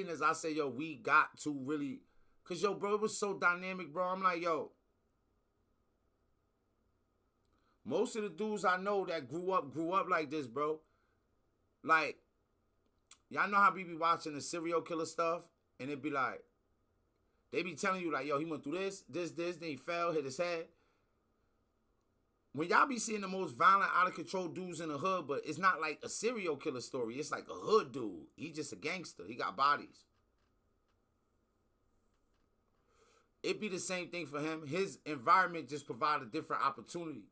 as I say, yo, we got to really, cause yo, bro, it was so dynamic, bro. I'm like, yo, most of the dudes I know that grew up like this, bro. Like, y'all know how we be watching the serial killer stuff, and it be like, they be telling you like, yo, he went through this, then he fell, hit his head. When y'all be seeing the most violent, out of control dudes in the hood, but it's not like a serial killer story. It's like a hood dude. He just a gangster. He got bodies. It be the same thing for him. His environment just provide a different opportunity.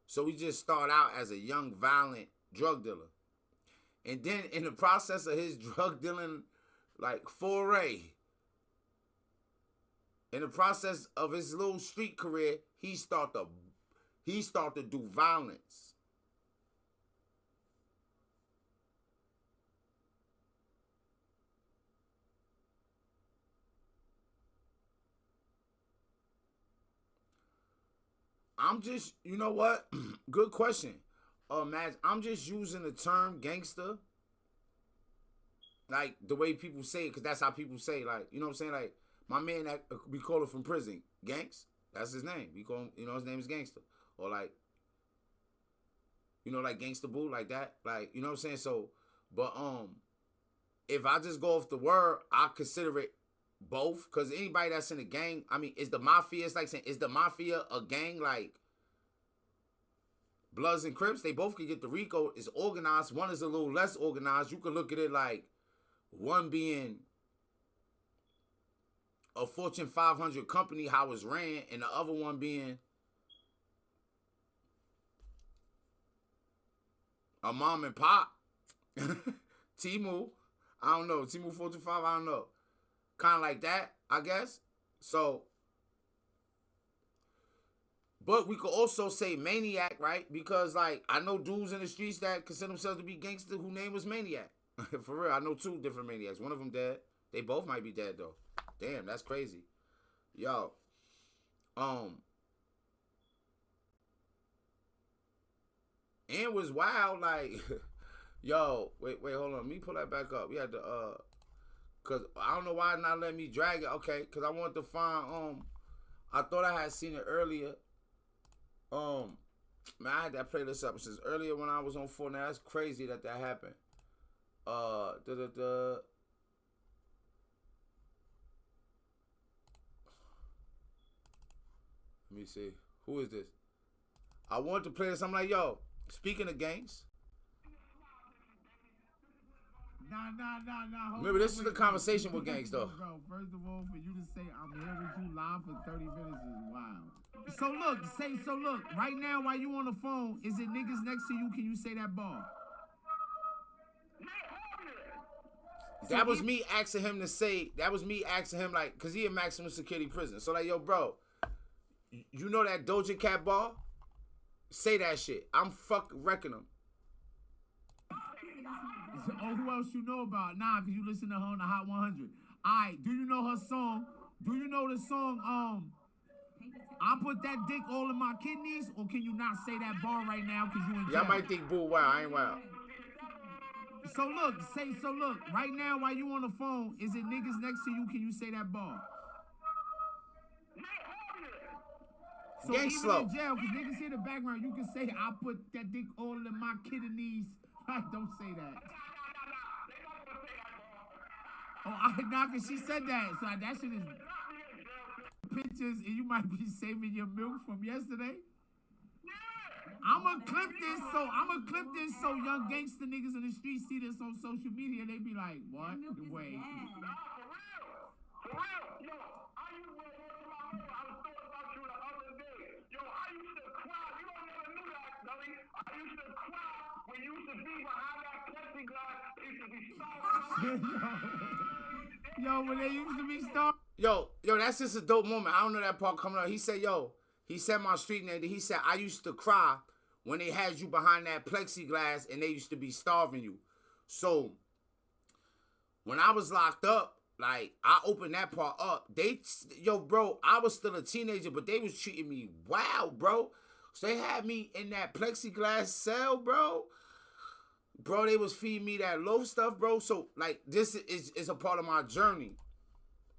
So he just start out as a young, violent drug dealer. And then in the process of his drug dealing, like foray, in the process of his little street career, he start to do violence. I'm just, you know what? Good question. Matt, I'm just using the term gangster, like the way people say it, because that's how people say, like, you know what I'm saying? Like, my man that we call it from prison, Gangs, that's his name. We call him, you know, his name is Gangster. Or like, you know, like Gangster Boo, like that. Like, you know what I'm saying? So, but if I just go off the word, I consider it both. Because anybody that's in a gang, I mean, is the Mafia, it's like saying, is the Mafia a gang like Bloods and Crips? They both can get the RICO. It's organized. One is a little less organized. You can look at it like one being a Fortune 500 company, how it's ran, and the other one being a mom and pop. Timu, I don't know. Timu 425, I don't know. Kind of like that, I guess. So, but we could also say Maniac, right? Because, like, I know dudes in the streets that consider themselves to be gangster who name was Maniac. For real, I know two different Maniacs. One of them dead. They both might be dead, though. Damn, that's crazy. Yo, and was wild, like, yo, wait, hold on. Let me pull that back up. We had to, cause I don't know why not letting me drag it. Okay, cause I wanted to find, I thought I had seen it earlier. Man, I had that playlist up since earlier when I was on 4. Now that's crazy that happened. Da da da. Let me see. Who is this? I wanted to play this. I'm like, yo, speaking of gangs. Nah. Remember, this is the conversation with gangs, though. Bro, first of all, for you to say I'm here with you live for 30 minutes is wild. So look, right now while you on the phone, is it niggas next to you? Can you say that bar? That was me asking him to say, that was me asking him, like, because he in maximum security prison. So, like, yo, bro, you know that Doja Cat bar? Say that shit. I'm wrecking him. Oh, who else you know about? Nah, because you listen to her on the Hot 100. All right, do you know her song? Do you know the song, I put that dick all in my kidneys? Or can you not say that bar right now because you in jail? Y'all might think, boo, wow, I ain't wild. So look, right now while you on the phone, is it niggas next to you? Can you say that bar? So Gang even slow. in jail, because niggas hear the background, you can say, I put that dick all in my kidneys. Right, don't say that. Oh, nah, because she said that. So that shit is pictures, and you might be saving your milk from yesterday. I'ma clip this so young gangster niggas in the street see this on social media. They be like, what? Wait. For real, yo, I used to I was thinking about you the other day. Yo, I used to cry. You don't never knew that, Gully. I used to cry when you used to be behind that plexiglass. It used to be Yo, when they used to be starving. Yo, that's just a dope moment. I don't know that part coming up. He said, yo, he said my street name. He said, I used to cry when they had you behind that plexiglass and they used to be starving you. So, when I was locked up, like, I opened that part up. Bro, I was still a teenager, but they was treating me wow, bro. So they had me in that plexiglass cell, bro. Bro, they was feeding me that low stuff, bro. So, like, this is a part of my journey.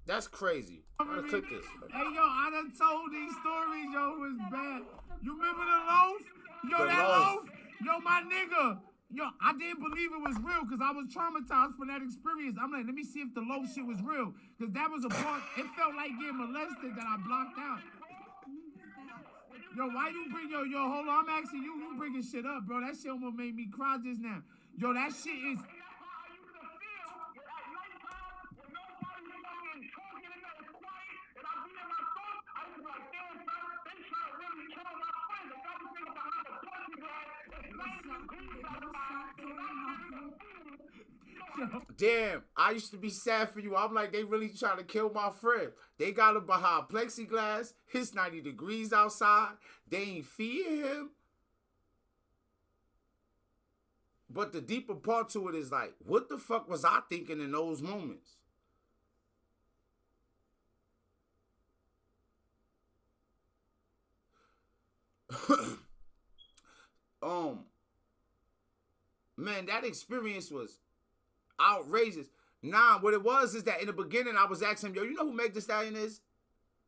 That's crazy. I gotta click this. Hey, yo, I done told these stories, yo, it was bad. You remember the loaf? Yo, The that loaf. loaf? Yo, my nigga. Yo, I didn't believe it was real because I was traumatized from that experience. I'm like, let me see if the loaf shit was real. Because that was a part, it felt like getting molested that I blocked out. Yo, why you bring, yo, hold on, I'm asking you, you bringing shit up, bro. That shit almost made me cry just now. Yo, that shit is... Damn, I used to be sad for you. I'm like, they really trying to kill my friend. They got him behind plexiglass. It's 90 degrees outside. They ain't feeding him. But the deeper part to it is like, what the fuck was I thinking in those moments? Man, that experience was outrageous. Nah, what it was is that in the beginning I was asking him, yo, you know who Meg Thee Stallion is?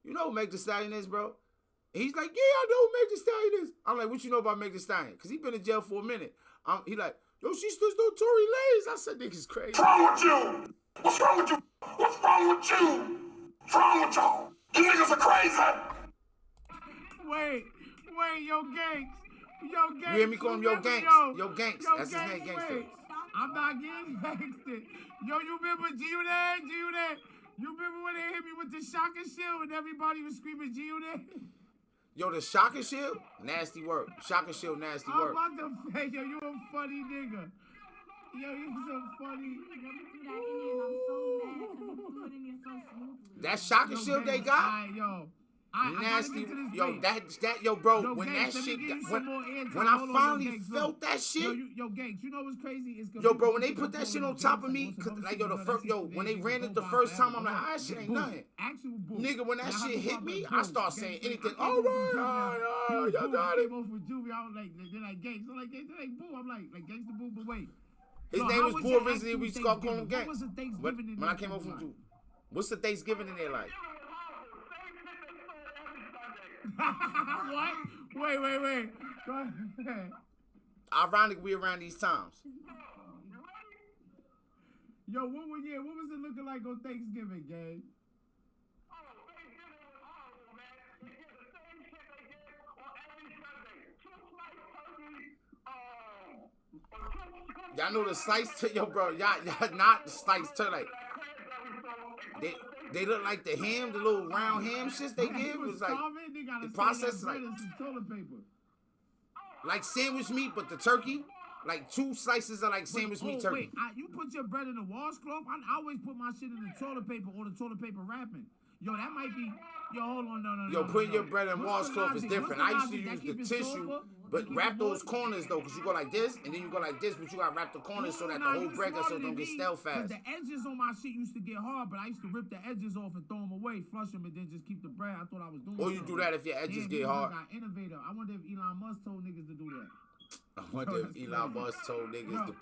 You know who Meg Thee Stallion is, bro? And he's like, yeah, I know who Meg Thee Stallion is. I'm like, what you know about Meg Thee Stallion? Because he been in jail for a minute. He like, yo, she stood no Tory Lanez. I said, niggas crazy. What's wrong with you? What's wrong with you? What's wrong with you? What's wrong with y'all? You niggas are crazy. Wait, yo, Gangs. Yo, Gangs. You hear me call him Yo remember, Gangs? Yo Gangs. Yo, That's his Gangs, name, Gangster. wait. I'm not getting gangster. Yo, you remember G-Unit? G-Unit? You remember when they hit me with the shocker shield and everybody was screaming G-Unit? Yo, the shocker shield? Nasty work. Shocker shield, nasty I'm work. about to say, yo, you a funny nigga. Yo, you so funny. That shocker shield they got? Right, yo. Nasty, yo, weight. that, yo, bro, Yo, when Gangs, that let me shit, give you got, some more airtime. when I Hold on, finally Gangs, felt look. that shit, Yo, Gangs, you know what's crazy? Is yo, bro, when they put that shit on top of me, cause like, yo, the first, yo, when they ran it the first time, I'm like, ah, shit ain't nothing. Nigga, when that shit hit me, I start saying anything. All right, y'all got it. I was like, they're like Gangs. I'm like, they're like Boo. I'm like Gangsta Boo, but wait. His Yo, name how was was Boo your originally. We actual start calling him Thanksgiving? Gangs. What was the Thanksgiving in When I there came over like? from Jew, what's the Thanksgiving in there like? What? Wait. Go ahead. Ironic, we around these times. Yo, what was it looking like on Thanksgiving, gang? Y'all know the sliced yo, bro. Y'all not the sliced turkey. Like they look like the ham, the little round ham shits they give. It was like the process like toilet paper. Like sandwich meat, but the turkey, like 2 slices of like sandwich meat turkey. Wait, you put your bread in the washcloth? I always put my shit in the toilet paper or the toilet paper wrapping. Yo, that might be. Yo, hold on, no. Yo, putting your bread in washcloth is different. I used to use the tissue, but wrap those corners though, cause you go like this and then you go like this, but you gotta wrap the corners so that the whole bread so it don't get stale fast. The edges on my shit used to get hard, but I used to rip the edges off and throw them away, flush them, and then just keep the bread. I thought I was doing. Or you do that if your edges get hard. Got innovative. I wonder if Elon Musk told niggas to do that. I wonder if Elon Musk told niggas to.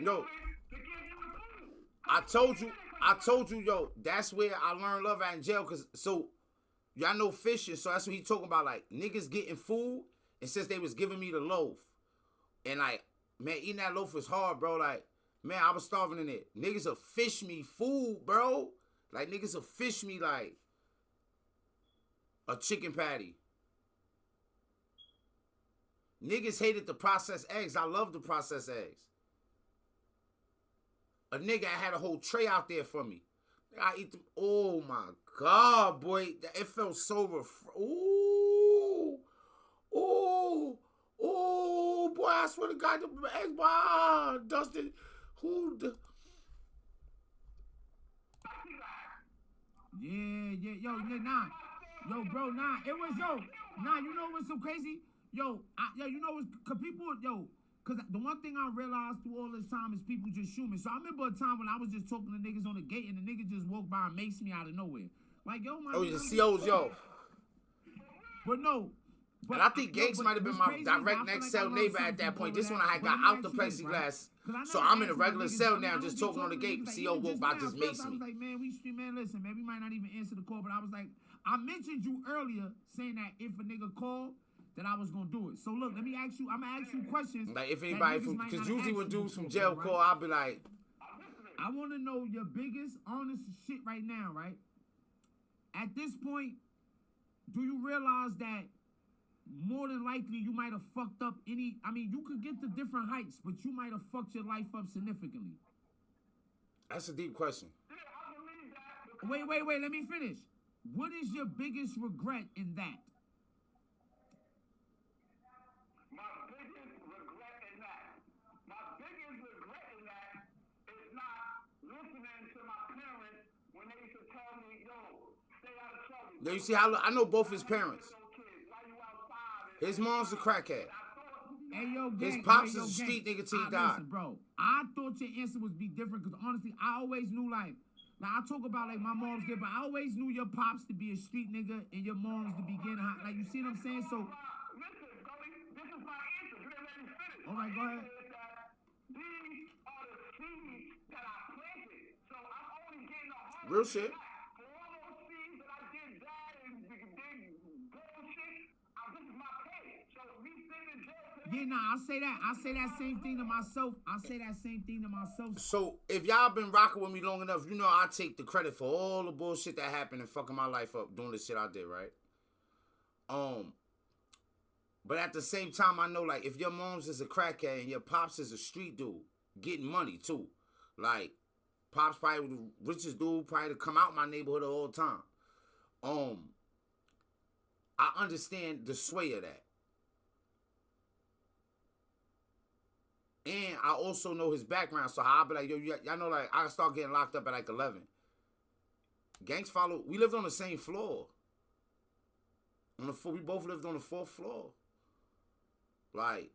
No, I told you, yo, that's where I learned love at in jail. Cause so y'all know fishing, so that's what he talking about. Like niggas getting food, and since they was giving me the loaf, and like man, eating that loaf was hard, bro. Like man, I was starving in it. Niggas will fish me food, bro. Like niggas will fish me like a chicken patty. Niggas hated the processed eggs. I love the processed eggs. A nigga had a whole tray out there for me. I eat them. Oh my God, boy. It felt so ooh, boy. I swear to God, the eggs, wow, Dustin. Who the? Yeah. Yo, bro, nah. It was, nah, you know what's so crazy? You know what's, cause Because the one thing I realized through all this time is people just shoot me. So I remember a time when I was just talking to niggas on the gate and the nigga just walked by and maced me out of nowhere. Like, yo, my Oh, nigga, the I'm CO's just- yo. But no. But And I think yo, Gangs but might have been what's my crazy is I direct feel next like cell I learned neighbor at something that from point. all This of one I that. had But got let me out the ask you this, right? plexiglass. 'Cause I So never I'm in a asked my regular niggas, cell I mean, now, I just was talking on the to gate. niggas, like, CO even walk by, now, just first maced I was me. like, man, we street, man, listen, man, we might not even answer the call, but I was like, I mentioned you earlier saying that if a nigga called, that I was gonna do it. So look, let me ask you, I'm gonna ask you questions. Like if that anybody niggas from, might because not usually ask when you dudes from before, jail right? call, I'll be like, I want to know your biggest honest shit right now, right? At this point, do you realize that more than likely you might have fucked up any, I mean, you could get to different heights, but you might have fucked your life up significantly. that's a deep question. Wait, let me finish. What is your biggest regret in that? My biggest regret in that. My biggest regret in that is not listening to my parents when they used to tell me, yo, stay out of trouble. Now you see how I know both his parents. Why you outside? His mom's a crackhead. Hey, yo, His gang, pops hey, yo, is a gang. street nigga till he died. Listen, bro, I thought your answer would be different because honestly, I always knew like I talk about like my mom's did, but I always knew your pops to be a street nigga and your mom's to be getting hot. Like, you see what I'm saying? So, Listen, Gully, this is my answer. You didn't let me finish. all right, go ahead. These are the seeds that I planted. So I'm only getting a harvest. Real shit. For all those seeds that I did bad and did bullshit, this is my pay. So me sitting in jail today. Yeah, nah, I say that same thing to myself. So if y'all been rocking with me long enough, you know I take the credit for all the bullshit that happened and fucking my life up doing the shit I did, right? But at the same time, I know like if your mom's is a crackhead and your pops is a street dude, getting money too. Like pops probably the richest dude probably to come out my neighborhood all the time. I understand the sway of that. And I also know his background, so I'll be like, yo, y'all know, like, I start getting locked up at like 11. Gangs follow. We lived on the same floor. We both lived on the 4th floor. Like,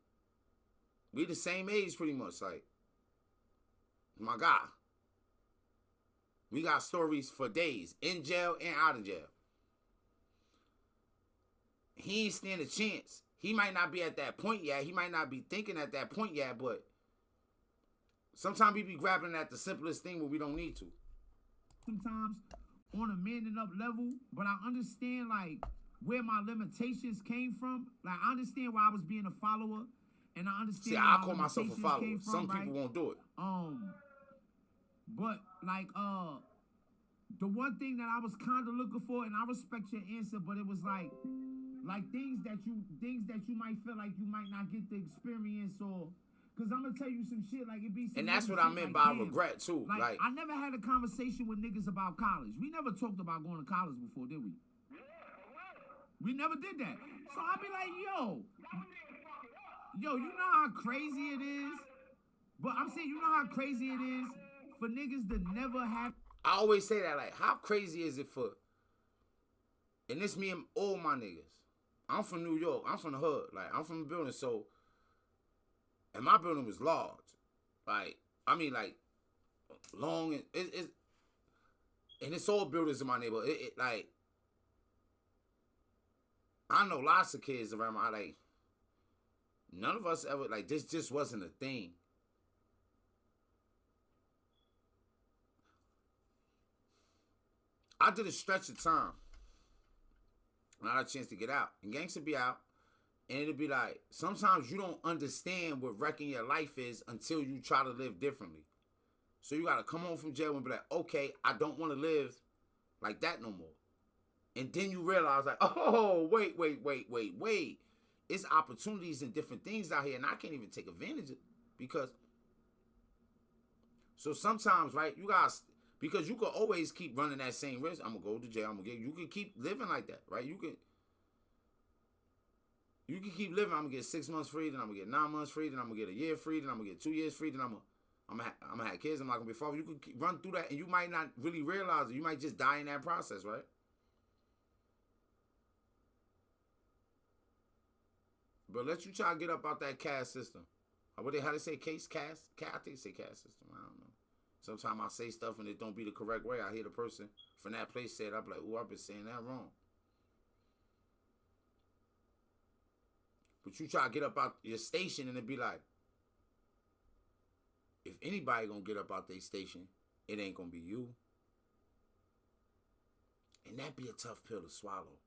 we the same age pretty much. Like, my guy. We got stories for days, in jail and out of jail. He ain't stand a chance. He might not be at that point yet. He might not be thinking at that point yet, but sometimes we be grabbing at the simplest thing where we don't need to. Sometimes on a manning up level, but I understand like where my limitations came from. Like I understand why I was being a follower, and I understand. See, where I my call myself a limitations follower. came from, Some right? people won't do it. But like the one thing that I was kind of looking for, and I respect your answer, but it was like things that you might feel like you might not get the experience or. Cause I'm gonna tell you some shit like it be some. And that's what I meant like, by damn, regret too. Like I never had a conversation with niggas about college. We never talked about going to college before, did we? We never did that. So I'll be like, yo, you know how crazy it is? But I'm saying, you know how crazy it is for niggas to never have. I always say that, like, how crazy is it for? And this me and all my niggas. I'm from New York. I'm from the hood. Like, I'm from the building, so. And my building was large. Like, I mean, like, long. And it's all buildings in my neighborhood. Like, I know lots of kids around my, like, none of us ever, like, this just wasn't a thing. I did a stretch of time. And I had a chance to get out. And gangster be out. And it'll be like, sometimes you don't understand what wrecking your life is until you try to live differently. So you got to come home from jail and be like, okay, I don't want to live like that no more. And then you realize like, oh, wait. It's opportunities and different things out here and I can't even take advantage of it because. So sometimes, right, you guys, because you can always keep running that same risk. I'm going to go to jail. You can keep living like that, right? You can keep living. I'm gonna get 6 months free, then I'm gonna get 9 months free, then I'm gonna get a year free, then I'm gonna get 2 years free, then I'm gonna have kids. I'm not gonna be father. You can keep, run through that, and you might not really realize it. You might just die in that process, right? But let you try to get up out that caste system. How they say case cast? I think they say cast system. I don't know. Sometimes I say stuff and it don't be the correct way. I hear the person from that place say it. I'm like, ooh, I've been saying that wrong. But you try to get up out your station and it be like, if anybody gonna get up out their station, it ain't gonna be you. And that be a tough pill to swallow.